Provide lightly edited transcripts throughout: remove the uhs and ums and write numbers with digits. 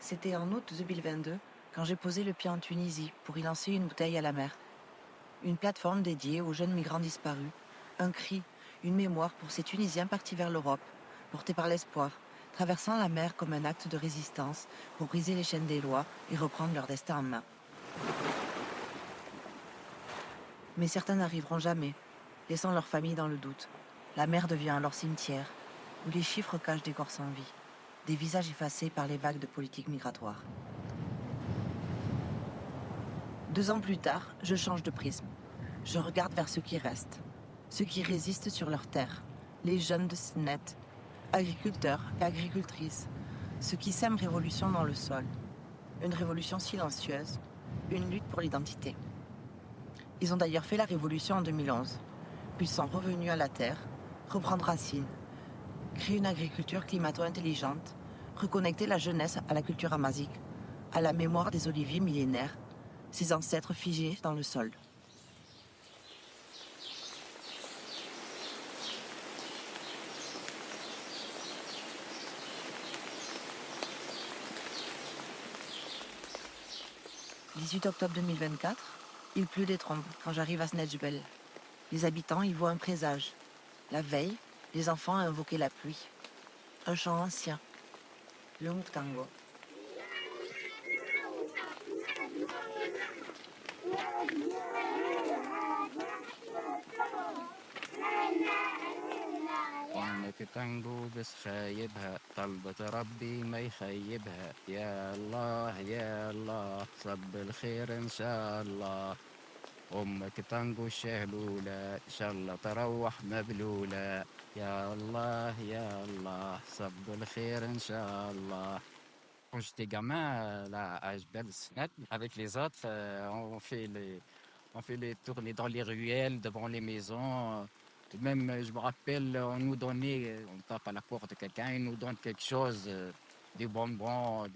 C'était en août 2022 quand j'ai posé le pied en Tunisie pour y lancer une bouteille à la mer. Une plateforme dédiée aux jeunes migrants disparus, un cri, une mémoire pour ces Tunisiens partis vers l'Europe, portés par l'espoir, traversant la mer comme un acte de résistance pour briser les chaînes des lois et reprendre leur destin en main. Mais certains n'arriveront jamais, laissant leur famille dans le doute. La mer devient alors cimetière, où les chiffres cachent des corps sans vie, des visages effacés par les vagues de politique migratoire. 2 ans plus tard, je change de prisme. Je regarde vers ceux qui restent, ceux qui résistent sur leur terre, les jeunes de Snet, agriculteurs et agricultrices, ceux qui sèment révolution dans le sol. Une révolution silencieuse, une lutte pour l'identité. Ils ont d'ailleurs fait la révolution en 2011, puis sont revenus à la terre, reprendre racine, créer une agriculture climato-intelligente, reconnecter la jeunesse à la culture amazique, à la mémoire des oliviers millénaires, ses ancêtres figés dans le sol. « 18 octobre 2024, il pleut des trombes quand j'arrive à Snedjbel. Les habitants y voient un présage. La veille, les enfants ont invoqué la pluie. Un chant ancien, le Muktango. تانجو بس خايبها طلبة ربي ما يخيبها يا الله صب الخير إن شاء الله أمك تانجو الشهلولة إن شاء الله تروح مبلولة يا الله صب الخير إن شاء الله. Quand j'étais gamin, là, à Jbel Snet, avec les autres, on fait les tournées dans les ruelles, devant les maisons. Même, je me rappelle, on nous donnait, on tape à la porte de quelqu'un, il nous donne quelque chose, des bonbons.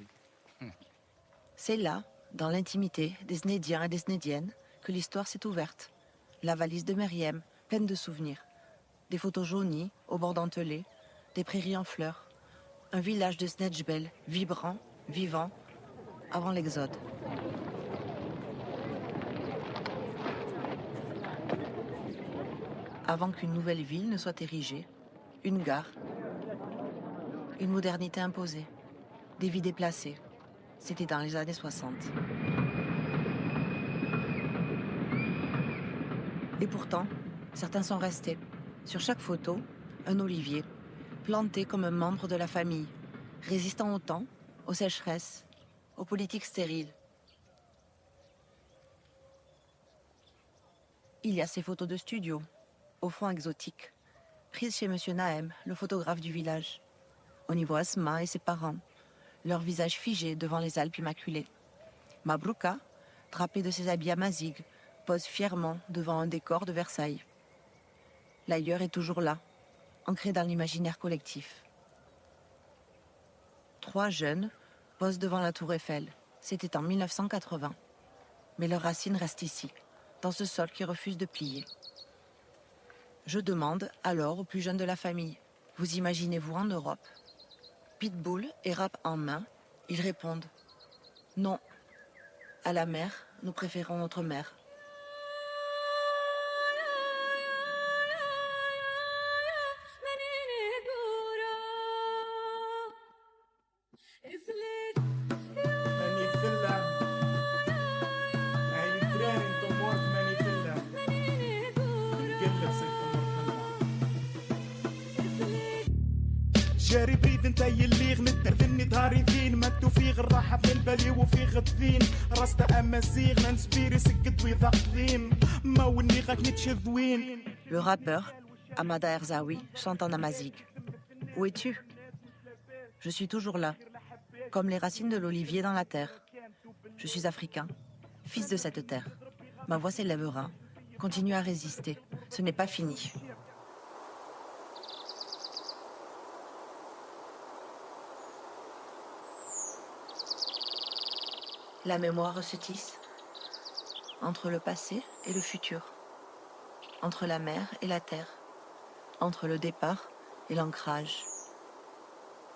C'est là, dans l'intimité des Snédiens et des Snédiennes, que l'histoire s'est ouverte. La valise de Meriem, pleine de souvenirs. Des photos jaunies, au bord dentelé, des prairies en fleurs. Un village de Snedjbel, vibrant, vivant, avant l'exode. Avant qu'une nouvelle ville ne soit érigée, une gare, une modernité imposée, des vies déplacées. C'était dans les années 60. Et pourtant, certains sont restés. Sur chaque photo, un olivier, planté comme un membre de la famille, résistant au temps, aux sécheresses, aux politiques stériles. Il y a ces photos de studio, au fond exotique, prises chez Monsieur Nahem, le photographe du village. On y voit Asma et ses parents, leur visage figé devant les Alpes immaculées. Mabrouka, drapée de ses habits amazigh, pose fièrement devant un décor de Versailles. L'ailleurs est toujours là, ancré dans l'imaginaire collectif. 3 jeunes posent devant la tour Eiffel. C'était en 1980. Mais leurs racines restent ici, dans ce sol qui refuse de plier. Je demande alors aux plus jeunes de la famille, vous imaginez-vous en Europe? Pitbull et rap en main, ils répondent, non. À la mer, nous préférons notre mère. جاري بريد انت يلي غنت ذني داري ذين ماتو في الراحة في البالي وفي غدين راستا امازيغ ننسبيري سكت ويضاق ذيم ما وني غاك نتشذوين. Le rappeur, Amada Erzaoui, chante en amazigh. Où es-tu? Je suis toujours là, comme les racines de l'olivier dans la terre. Je suis africain, fils de cette terre. Ma voix s'élèvera, continue à résister. Ce n'est pas fini. La mémoire se tisse entre le passé et le futur, entre la mer et la terre, entre le départ et l'ancrage.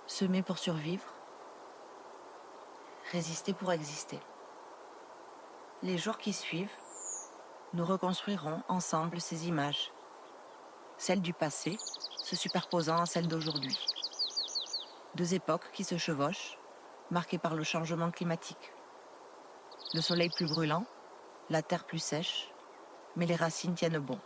Semer pour survivre, résister pour exister. Les jours qui suivent, nous reconstruirons ensemble ces images, celles du passé se superposant à celles d'aujourd'hui. Deux époques qui se chevauchent, marquées par le changement climatique. Le soleil plus brûlant, la terre plus sèche, mais les racines tiennent bon.